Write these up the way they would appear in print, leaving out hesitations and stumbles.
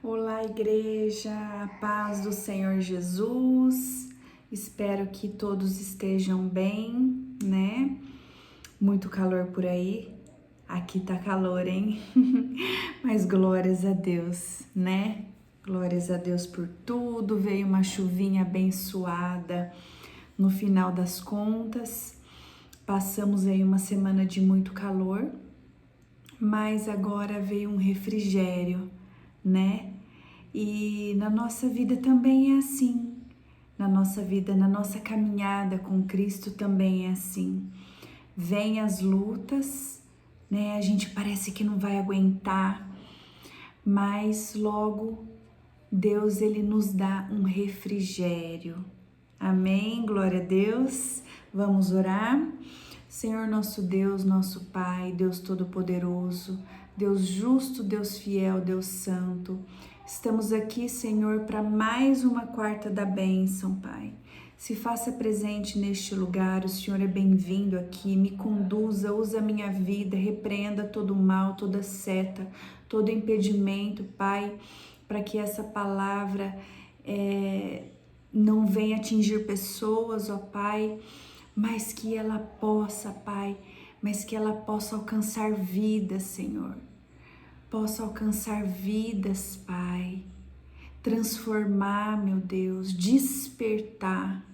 Olá, igreja, a paz do Senhor Jesus. Espero que todos estejam bem, né? Muito calor por aí. Aqui tá calor, hein? Mas glórias a Deus, né? Glórias a Deus por tudo. Veio uma chuvinha abençoada no final das contas. Passamos aí uma semana de muito calor, mas agora veio um refrigério, né? E na nossa vida também é assim. Na nossa vida, na nossa caminhada com Cristo também é assim. Vem as lutas, né? A gente parece que não vai aguentar, mas logo Deus ele nos dá um refrigério. Amém? Glória a Deus. Vamos orar. Senhor nosso Deus, nosso Pai, Deus Todo-Poderoso, Deus justo, Deus fiel, Deus santo. Estamos aqui, Senhor, para mais uma quarta da bênção, Pai. Se faça presente neste lugar, o Senhor é bem-vindo aqui, me conduza, usa a minha vida, repreenda todo mal, toda seta, todo impedimento, Pai, para que essa palavra não venha atingir pessoas, ó Pai, mas que ela possa, Pai, mas que ela possa alcançar vidas, Senhor. Possa alcançar vidas, Pai. Transformar, meu Deus, despertar,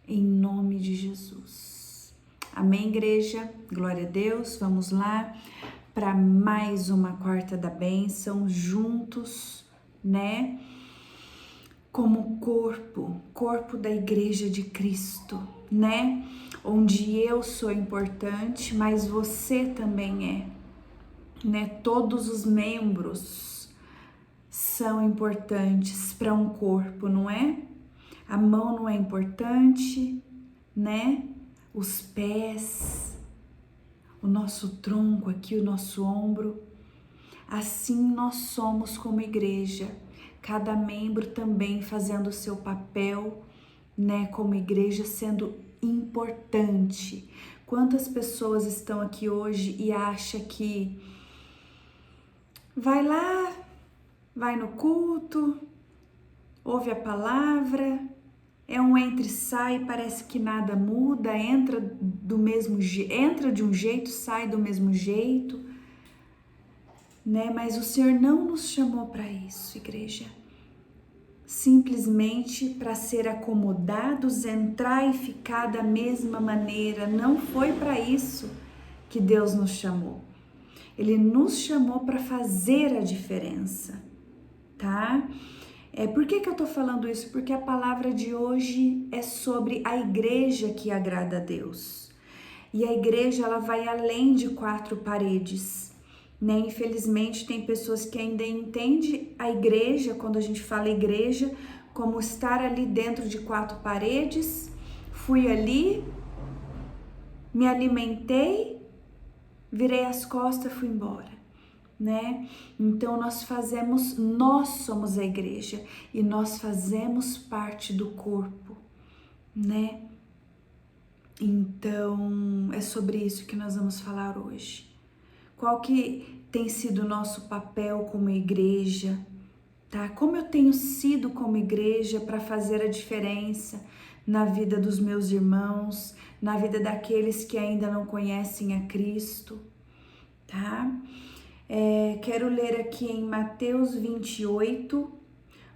em nome de Jesus. Amém, igreja? Glória a Deus. Vamos lá para mais uma quarta da bênção, juntos, né? Como corpo da igreja de Cristo, né? Onde eu sou importante, mas você também é, né? Todos os membros são importantes para um corpo, não é? A mão não é importante, né? Os pés, o nosso tronco aqui, o nosso ombro. Assim nós somos como igreja. Cada membro também fazendo o seu papel, né, como igreja, sendo importante. Quantas pessoas estão aqui hoje e acham que vai lá, vai no culto, ouve a palavra, é um entra e sai, parece que nada muda, entra de um jeito, sai do mesmo jeito, né? Mas o Senhor não nos chamou para isso, igreja. Simplesmente para ser acomodados, entrar e ficar da mesma maneira. Não foi para isso que Deus nos chamou. Ele nos chamou para fazer a diferença, tá? Por que eu tô falando isso? Porque a palavra de hoje é sobre a igreja que agrada a Deus. E a igreja, ela vai além de quatro paredes, né? Infelizmente, tem pessoas que ainda entendem a igreja, quando a gente fala igreja, como estar ali dentro de quatro paredes. Fui ali, me alimentei, virei as costas, fui embora, né? Então nós somos a igreja e nós fazemos parte do corpo, né? Então é sobre isso que nós vamos falar hoje. Qual que tem sido o nosso papel como igreja, tá? Como eu tenho sido como igreja para fazer a diferença na vida dos meus irmãos, na vida daqueles que ainda não conhecem a Cristo, tá? Quero ler aqui em Mateus 28,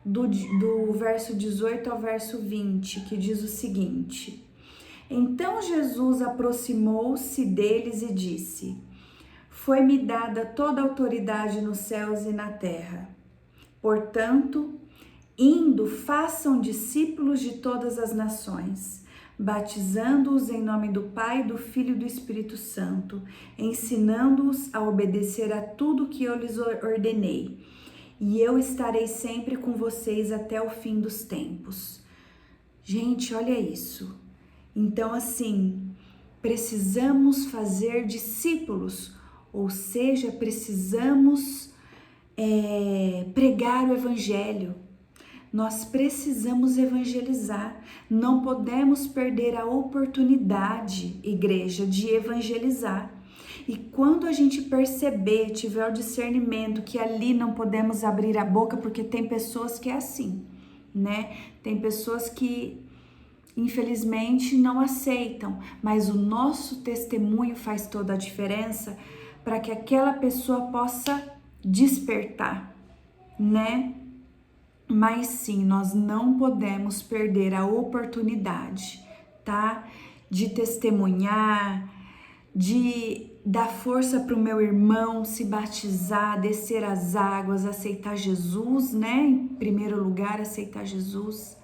do verso 18 ao verso 20, que diz o seguinte: Então Jesus aproximou-se deles e disse: Foi-me dada toda a autoridade nos céus e na terra. Portanto, indo, façam discípulos de todas as nações, batizando-os em nome do Pai, do Filho e do Espírito Santo, ensinando-os a obedecer a tudo que eu lhes ordenei. E eu estarei sempre com vocês até o fim dos tempos. Gente, olha isso. Então, assim, precisamos fazer discípulos, ou seja, precisamos pregar o evangelho. Nós precisamos evangelizar, não podemos perder a oportunidade, igreja, de evangelizar. E quando a gente perceber, tiver o discernimento que ali não podemos abrir a boca, porque tem pessoas que é assim, né? Tem pessoas que infelizmente não aceitam, mas o nosso testemunho faz toda a diferença para que aquela pessoa possa despertar, né? Mas sim, nós não podemos perder a oportunidade, tá? De testemunhar, de dar força para o meu irmão se batizar, descer as águas, aceitar Jesus, né? Em primeiro lugar, aceitar Jesus.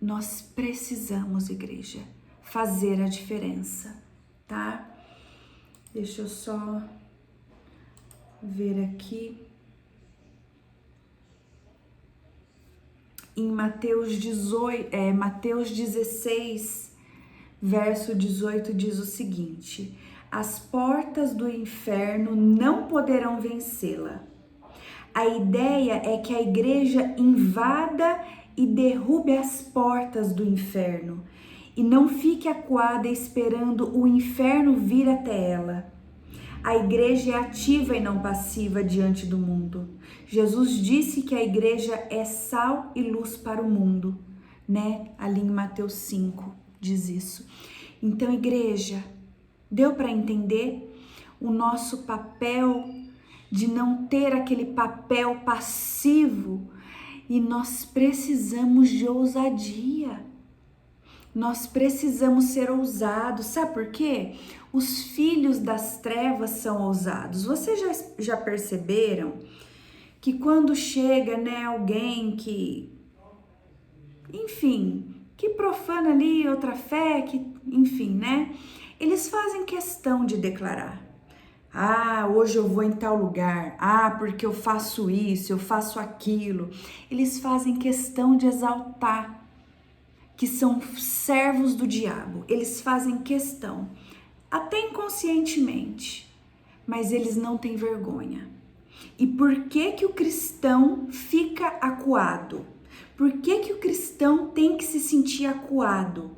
Nós precisamos, igreja, fazer a diferença, tá? Deixa eu só ver aqui. Em Mateus 16, verso 18 diz o seguinte: as portas do inferno não poderão vencê-la. A ideia é que a igreja invada e derrube as portas do inferno e não fique acuada esperando o inferno vir até ela. A igreja é ativa e não passiva diante do mundo. Jesus disse que a igreja é sal e luz para o mundo, né? Ali em Mateus 5 diz isso. Então, igreja, deu para entender o nosso papel de não ter aquele papel passivo, e nós precisamos de ousadia. Nós precisamos ser ousados. Sabe por quê? Os filhos das trevas são ousados. Vocês já perceberam que quando chega, né, alguém que, enfim, que profana ali outra fé, que, enfim, né, eles fazem questão de declarar: ah, hoje eu vou em tal lugar, ah, porque eu faço isso, eu faço aquilo. Eles fazem questão de exaltar que são servos do diabo. Eles fazem questão, até inconscientemente, mas eles não têm vergonha. E por que que o cristão fica acuado? Por que que o cristão tem que se sentir acuado?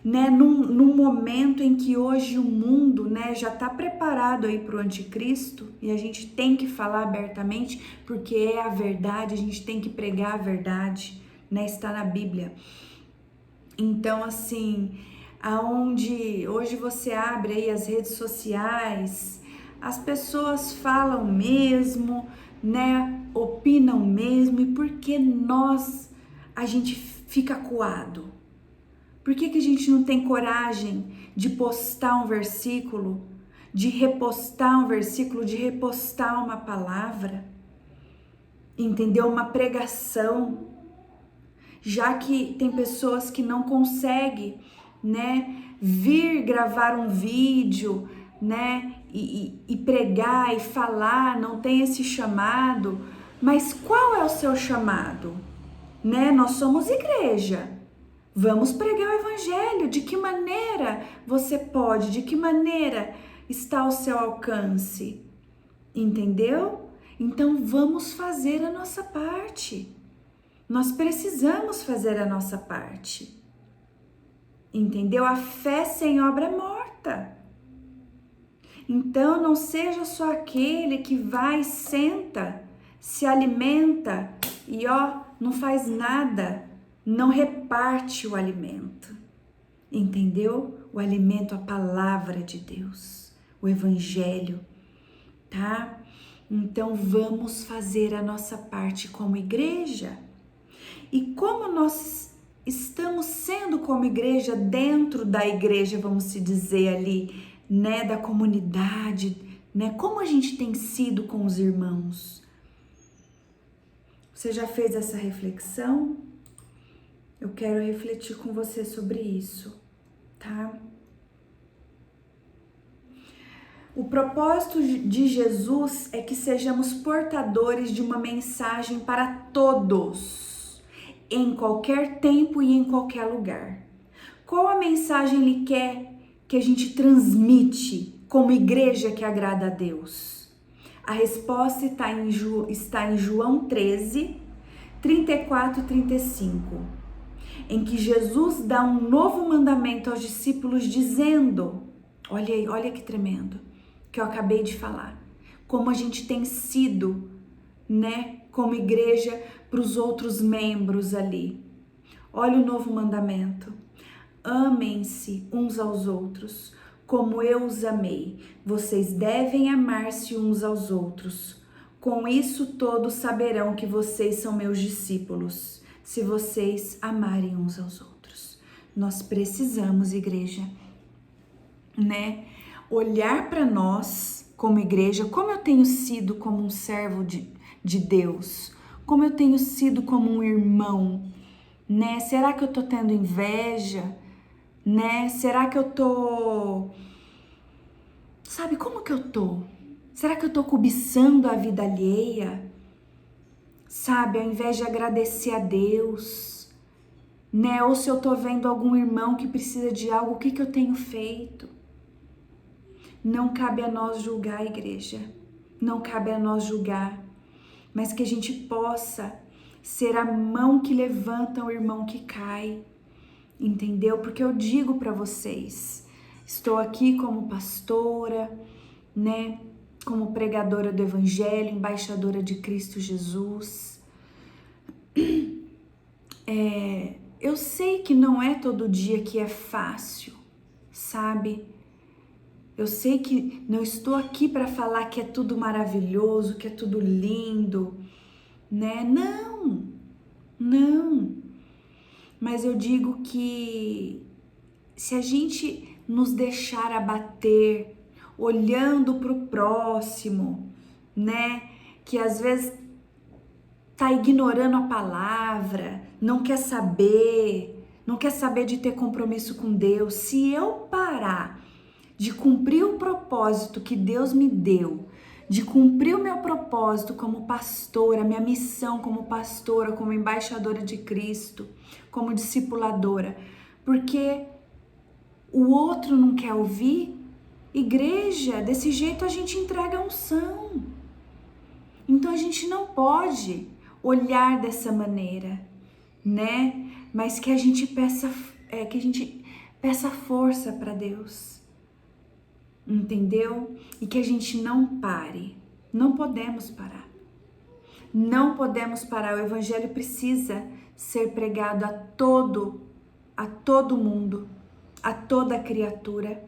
Né, num momento em que hoje o mundo, né, já está preparado aí para o anticristo, e a gente tem que falar abertamente, porque é a verdade, a gente tem que pregar a verdade, né, está na Bíblia. Então, assim, aonde hoje você abre aí as redes sociais, as pessoas falam mesmo, né, opinam mesmo, e por que a gente fica acuado? Por que que a gente não tem coragem de postar um versículo, de repostar um versículo, de repostar uma palavra? Entendeu? Uma pregação. Já que tem pessoas que não conseguem, né, vir gravar um vídeo, né, e pregar e falar, não tem esse chamado. Mas qual é o seu chamado? Né? Nós somos igreja. Vamos pregar o evangelho. De que maneira você pode? De que maneira está ao seu alcance? Entendeu? Então vamos fazer a nossa parte. Nós precisamos fazer a nossa parte. Entendeu? A fé sem obra é morta. Então não seja só aquele que vai, senta, se alimenta e não faz nada, não reparte o alimento. Entendeu? O alimento, a palavra de Deus, o evangelho, tá? Então vamos fazer a nossa parte como igreja. E como nós estamos sendo como igreja dentro da igreja, vamos se dizer ali, né, da comunidade, né? Como a gente tem sido com os irmãos? Você já fez essa reflexão? Eu quero refletir com você sobre isso, tá? O propósito de Jesus é que sejamos portadores de uma mensagem para todos, em qualquer tempo e em qualquer lugar. Qual a mensagem Ele quer que a gente transmite como igreja que agrada a Deus? A resposta está em João 13, 34 e 35, em que Jesus dá um novo mandamento aos discípulos dizendo: Olha aí, olha que tremendo que eu acabei de falar. Como a gente tem sido, né, como igreja para os outros membros ali. Olha o novo mandamento. Amem-se uns aos outros, como eu os amei. Vocês devem amar-se uns aos outros. Com isso todos saberão que vocês são meus discípulos, se vocês amarem uns aos outros. Nós precisamos, igreja, né, olhar para nós como igreja, como eu tenho sido como um servo de Deus, como eu tenho sido como um irmão, né? Será que eu tô tendo inveja, né? Será que eu tô, sabe, como que eu tô? Será que eu tô cobiçando a vida alheia? Sabe, ao invés de agradecer a Deus, né? Ou se eu tô vendo algum irmão que precisa de algo, o que que eu tenho feito? Não cabe a nós julgar, igreja. Não cabe a nós julgar, mas que a gente possa ser a mão que levanta o irmão que cai. Entendeu? Porque eu digo para vocês, estou aqui como pastora, né? Como pregadora do Evangelho, embaixadora de Cristo Jesus. Eu sei que não é todo dia que é fácil, sabe? Eu sei que não estou aqui para falar que é tudo maravilhoso, que é tudo lindo, né? Não. Mas eu digo que se a gente nos deixar abater, olhando para o próximo, né? Que às vezes tá ignorando a palavra, não quer saber de ter compromisso com Deus. Se eu parar de cumprir o propósito que Deus me deu, de cumprir o meu propósito como pastora, minha missão como pastora, como embaixadora de Cristo, como discipuladora, porque o outro não quer ouvir, igreja, desse jeito a gente entrega a unção. Então a gente não pode olhar dessa maneira, né? Mas que a gente peça força para Deus, entendeu? E que a gente não pare. Não podemos parar. Não podemos parar. O evangelho precisa ser pregado a todo mundo, a toda criatura.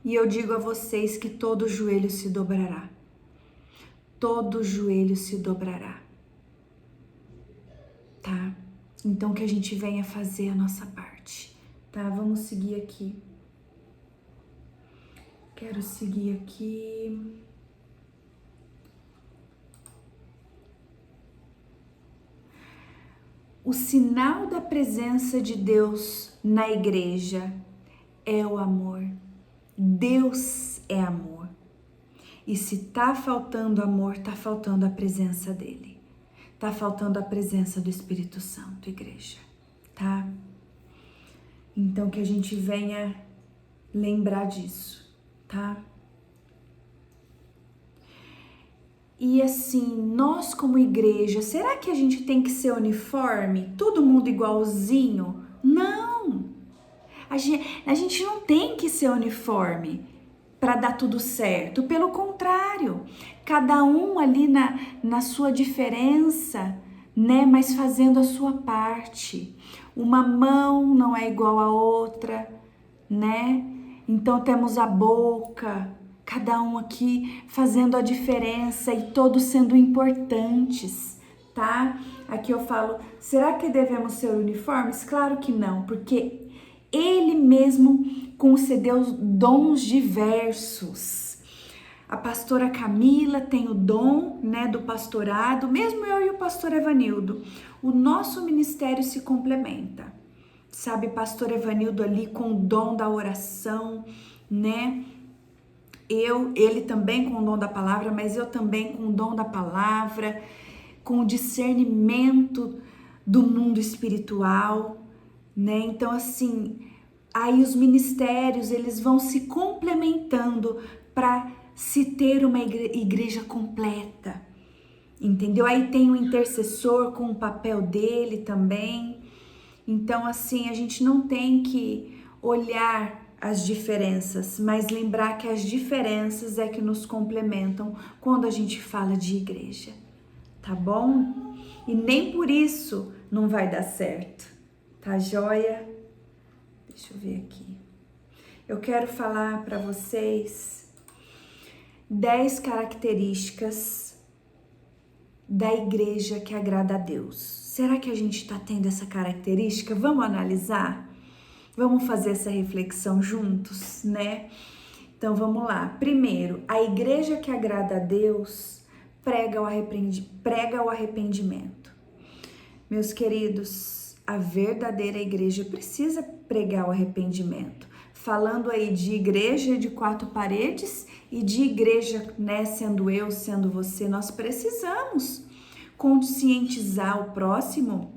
E eu digo a vocês que todo joelho se dobrará. Todo joelho se dobrará. Tá? Então que a gente venha fazer a nossa parte, tá? Vamos seguir aqui. Quero seguir aqui. O sinal da presença de Deus na igreja é o amor. Deus é amor. E se tá faltando amor, tá faltando a presença dele. Tá faltando a presença do Espírito Santo, igreja, tá? Então que a gente venha lembrar disso, tá? E assim, nós como igreja, será que a gente tem que ser uniforme? Todo mundo igualzinho? Não! A gente não tem que ser uniforme para dar tudo certo. Pelo contrário, cada um ali na sua diferença, né? Mas fazendo a sua parte. Uma mão não é igual à outra, né? Então temos a boca, cada um aqui fazendo a diferença e todos sendo importantes, tá? Aqui eu falo, será que devemos ser uniformes? Claro que não, porque Ele mesmo concedeu dons diversos. A pastora Camila tem o dom, né, do pastorado, mesmo eu e o pastor Evanildo. O nosso ministério se complementa. Sabe, pastor Evanildo ali com o dom da oração, né? Ele também com o dom da palavra, mas eu também com o dom da palavra, com o discernimento do mundo espiritual, né? Então assim, aí os ministérios, eles vão se complementando para se ter uma igreja completa, entendeu? Aí tem o intercessor com o papel dele também. Então assim, a gente não tem que olhar as diferenças, mas lembrar que as diferenças é que nos complementam quando a gente fala de igreja, tá bom? E nem por isso não vai dar certo, tá joia? Deixa eu ver aqui. Eu quero falar para vocês 10 características da igreja que agrada a Deus. Será que a gente está tendo essa característica? Vamos analisar? Vamos fazer essa reflexão juntos, né? Então vamos lá. Primeiro, a igreja que agrada a Deus prega o arrependimento. Meus queridos, a verdadeira igreja precisa pregar o arrependimento. Falando aí de igreja de 4 paredes e de igreja, né, sendo eu, sendo você, nós precisamos conscientizar o próximo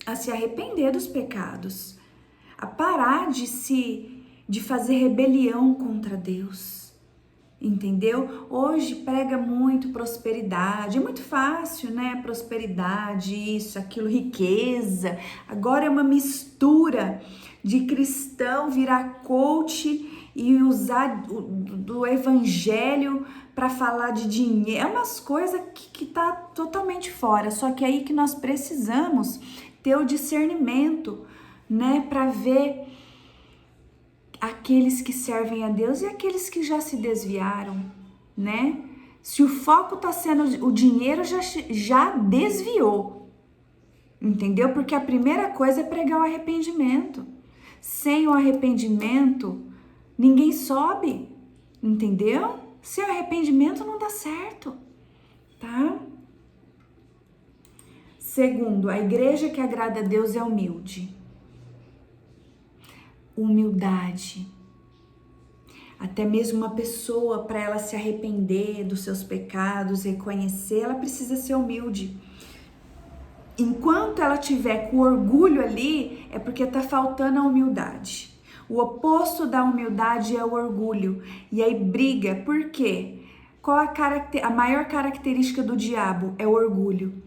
a se arrepender dos pecados, a parar de fazer rebelião contra Deus, entendeu? Hoje prega muito prosperidade, é muito fácil, né? Prosperidade, isso, aquilo, riqueza. Agora é uma mistura de cristão virar coach e usar do evangelho para falar de dinheiro. É umas coisas que tá totalmente fora. Só que é aí que nós precisamos ter o discernimento, né, para ver aqueles que servem a Deus e aqueles que já se desviaram, né? Se o foco tá sendo o dinheiro, já desviou, entendeu? Porque a primeira coisa é pregar o arrependimento. Sem o arrependimento, ninguém sobe, entendeu? Sem o arrependimento não dá certo, tá? Segundo, a igreja que agrada a Deus é humilde. Humildade. Até mesmo uma pessoa, para ela se arrepender dos seus pecados, reconhecer, ela precisa ser humilde. Enquanto ela tiver com orgulho ali, é porque tá faltando a humildade. O oposto da humildade é o orgulho. E aí briga, por quê? Qual a maior característica do diabo? É o orgulho.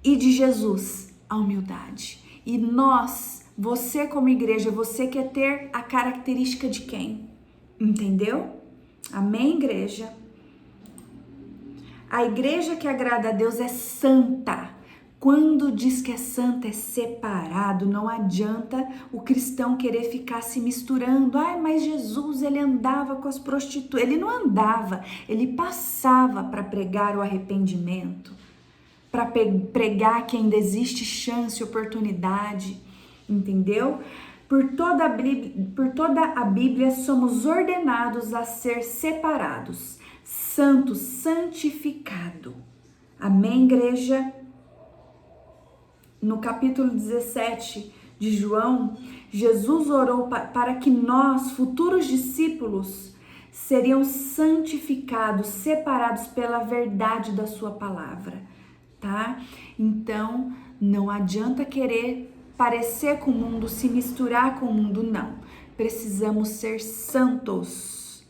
E de Jesus, a humildade. E nós, você como igreja, você quer ter a característica de quem? Entendeu? Amém, igreja? A igreja que agrada a Deus é santa. Quando diz que é santa, é separado. Não adianta o cristão querer ficar se misturando. Ai, mas Jesus, ele andava com as prostitutas. Ele não andava, ele passava para pregar o arrependimento, para pregar que ainda existe chance, oportunidade, entendeu? Por toda a Bíblia somos ordenados a ser separados, santos, santificado. Amém, igreja? No capítulo 17 de João, Jesus orou para que nós, futuros discípulos, seriam santificados, separados pela verdade da sua palavra, tá? Então, não adianta querer parecer com o mundo, se misturar com o mundo, não. Precisamos ser santos.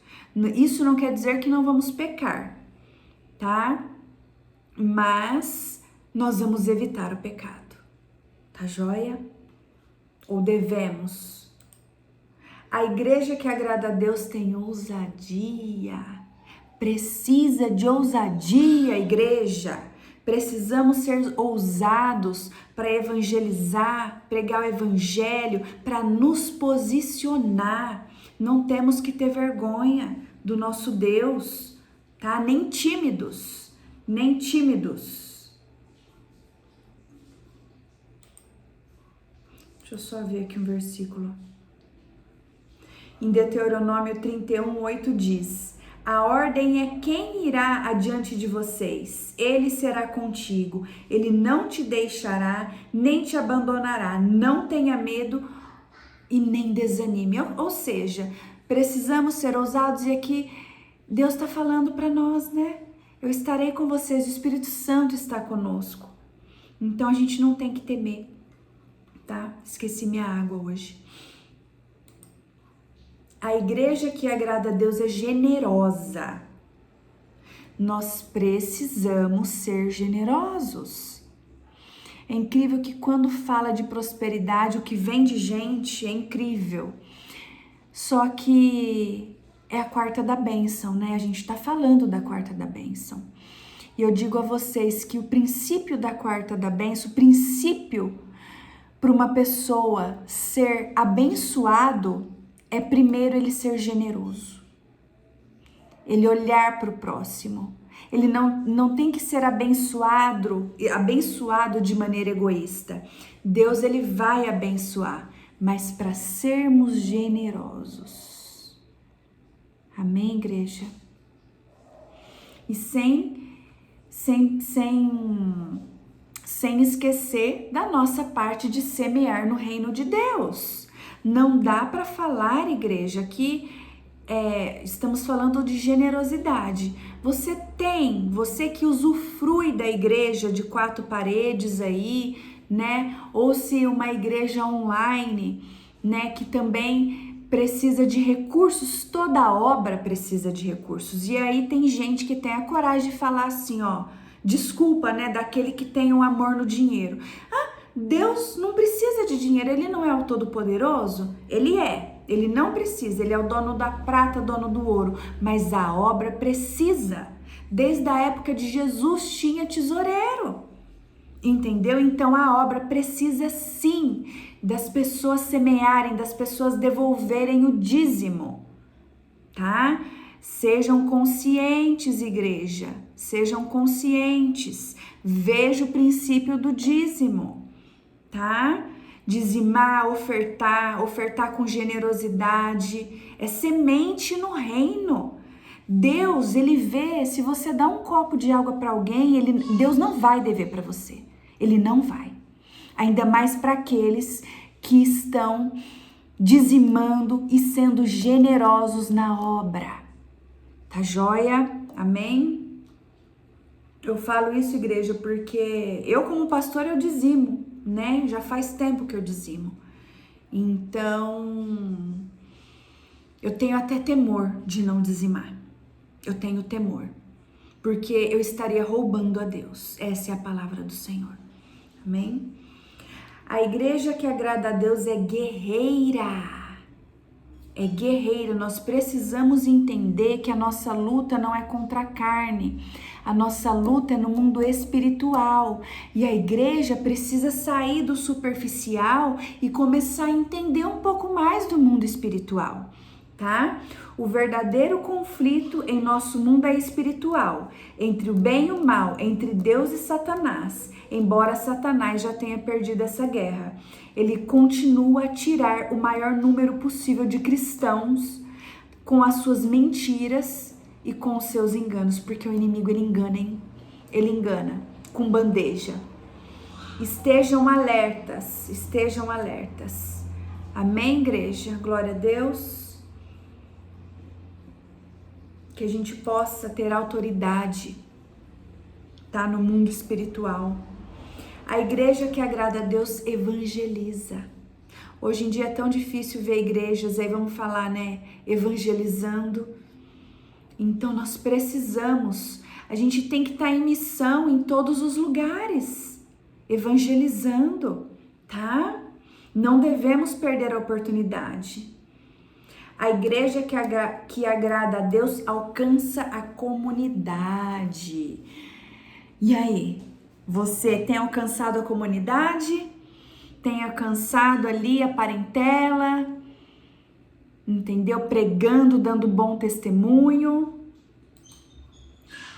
Isso não quer dizer que não vamos pecar, tá? Mas nós vamos evitar o pecado. Tá joia? Ou devemos? A igreja que agrada a Deus tem ousadia. Precisa de ousadia, igreja. Precisamos ser ousados para evangelizar, pregar o evangelho, para nos posicionar. Não temos que ter vergonha do nosso Deus, tá? Nem tímidos, nem tímidos. Deixa eu só ver aqui um versículo. Em Deuteronômio 31:8 diz: a ordem é quem irá adiante de vocês. Ele será contigo. Ele não te deixará, nem te abandonará. Não tenha medo e nem desanime. Ou seja, precisamos ser ousados e aqui Deus está falando para nós, né? Eu estarei com vocês, o Espírito Santo está conosco. Então a gente não tem que temer. Tá? Esqueci minha água hoje. A igreja que agrada a Deus é generosa. Nós precisamos ser generosos. É incrível que quando fala de prosperidade, o que vem de gente é incrível. Só que é a quarta da bênção, né? A gente tá falando da quarta da bênção. E eu digo a vocês que o princípio da quarta da bênção, o princípio para uma pessoa ser abençoado é primeiro ele ser generoso. Ele olhar para o próximo. Ele não tem que ser abençoado de maneira egoísta. Deus, ele vai abençoar, mas para sermos generosos. Amém, igreja? E sem esquecer da nossa parte de semear no reino de Deus. Não dá para falar, igreja, que estamos falando de generosidade. Você que usufrui da igreja de 4 paredes aí, né? Ou se uma igreja online, né? Que também precisa de recursos, toda obra precisa de recursos. E aí tem gente que tem a coragem de falar assim, ó, desculpa, né? Daquele que tem um amor no dinheiro. Deus não precisa de dinheiro, ele não é o Todo-Poderoso? Ele não precisa, ele é o dono da prata, dono do ouro, mas a obra precisa. Desde a época de Jesus tinha tesoureiro, entendeu? Então a obra precisa sim das pessoas semearem, das pessoas devolverem o dízimo, tá? Sejam conscientes, igreja, sejam conscientes, veja o princípio do dízimo, tá? Dizimar, ofertar com generosidade, é semente no reino. Deus, ele vê, se você dá um copo de água para alguém, Deus não vai dever para você, ele não vai. Ainda mais para aqueles que estão dizimando e sendo generosos na obra. Tá joia? Amém? Eu falo isso, igreja, porque eu como pastor eu dizimo, né? Já faz tempo que eu dizimo. Então, eu tenho até temor de não dizimar. Eu tenho temor, porque eu estaria roubando a Deus. Essa é a palavra do Senhor. Amém? A igreja que agrada a Deus é guerreira. É guerreira. Nós precisamos entender que a nossa luta não é contra a carne. A nossa luta é no mundo espiritual. E a igreja precisa sair do superficial e começar a entender um pouco mais do mundo espiritual, tá? O verdadeiro conflito em nosso mundo é espiritual, entre o bem e o mal, entre Deus e Satanás. Embora Satanás já tenha perdido essa guerra, ele continua a tirar o maior número possível de cristãos com as suas mentiras e com os seus enganos, porque o inimigo ele engana com bandeja. Estejam alertas, estejam alertas. Amém, igreja? Glória a Deus. Que a gente possa ter autoridade, tá? No mundo espiritual. A igreja que agrada a Deus evangeliza. Hoje em dia é tão difícil ver igrejas, aí vamos falar, né? Evangelizando. Então nós precisamos, a gente tem que estar em missão em todos os lugares, evangelizando, tá? Não devemos perder a oportunidade. A igreja que agrada a Deus alcança a comunidade. E aí, você tem alcançado a comunidade? Tem alcançado ali a parentela? Entendeu? Pregando, dando bom testemunho.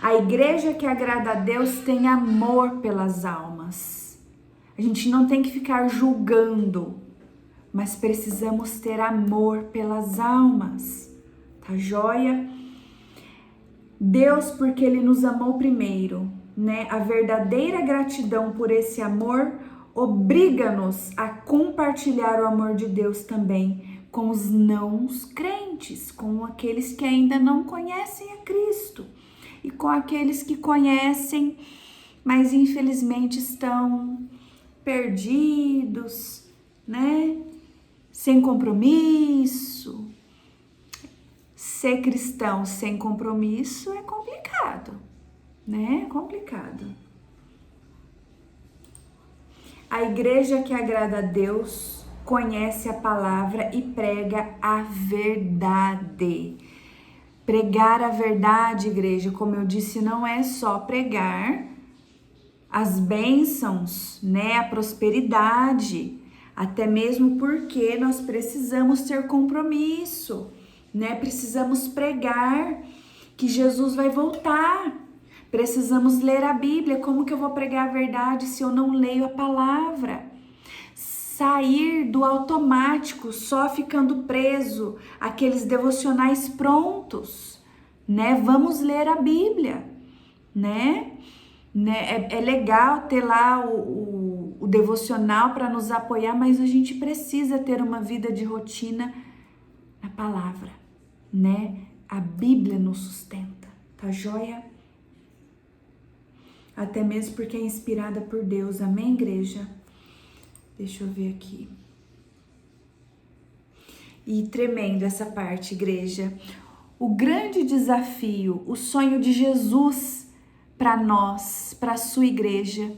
A igreja que agrada a Deus tem amor pelas almas. A gente não tem que ficar julgando, mas precisamos ter amor pelas almas, tá joia? Deus, porque Ele nos amou primeiro, né? A verdadeira gratidão por esse amor obriga-nos a compartilhar o amor de Deus também com os não crentes, com aqueles que ainda não conhecem a Cristo e com aqueles que conhecem, mas infelizmente estão perdidos, né? Sem compromisso. Ser cristão sem compromisso é complicado, né? É complicado. A igreja que agrada a Deus conhece a palavra e prega a verdade. Pregar a verdade, igreja, como eu disse, não é só pregar as bênçãos, né, a prosperidade, até mesmo porque nós precisamos ter compromisso, né? Precisamos pregar que Jesus vai voltar. Precisamos ler a Bíblia. Como que eu vou pregar a verdade se eu não leio a palavra? Sair do automático, só ficando preso àqueles devocionais prontos, né? Vamos ler a Bíblia, né? É legal ter lá o devocional para nos apoiar, mas a gente precisa ter uma vida de rotina na palavra, né? A Bíblia nos sustenta, tá joia? Até mesmo porque é inspirada por Deus, amém, igreja? Deixa eu ver aqui. E tremendo essa parte, igreja. O grande desafio, o sonho de Jesus para nós, para a sua igreja,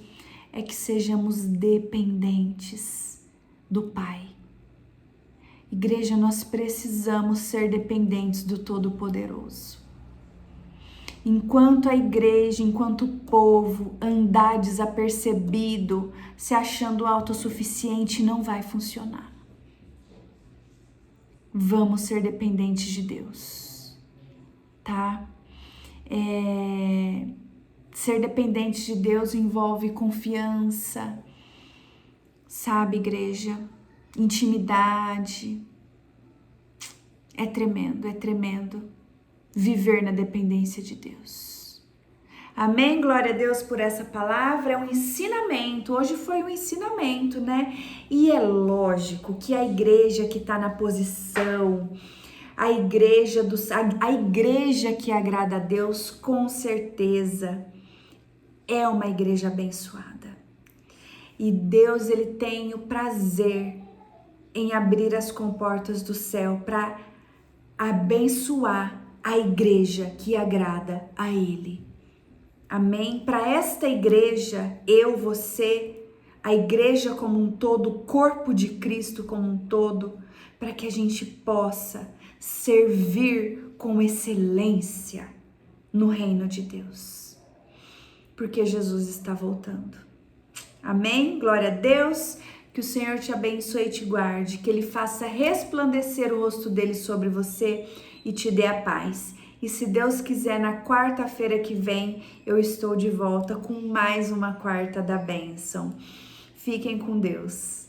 é que sejamos dependentes do Pai. Igreja, nós precisamos ser dependentes do Todo-Poderoso. Enquanto a igreja, enquanto o povo andar desapercebido, se achando autossuficiente, não vai funcionar. Vamos ser dependentes de Deus, tá? Ser dependente de Deus envolve confiança, sabe, igreja? Intimidade. É tremendo viver na dependência de Deus. Amém? Glória a Deus por essa palavra. É um ensinamento. Hoje foi um ensinamento, né? E é lógico que a igreja que está na posição, a igreja que agrada a Deus, com certeza é uma igreja abençoada. E Deus, ele tem o prazer em abrir as comportas do céu para abençoar a igreja que agrada a Ele. Amém? Para esta igreja, eu, você, a igreja como um todo, o corpo de Cristo como um todo, para que a gente possa servir com excelência no reino de Deus. Porque Jesus está voltando. Amém? Glória a Deus. Que o Senhor te abençoe e te guarde, que Ele faça resplandecer o rosto dele sobre você e te dê a paz. E se Deus quiser, na quarta-feira que vem, eu estou de volta com mais uma quarta da bênção. Fiquem com Deus.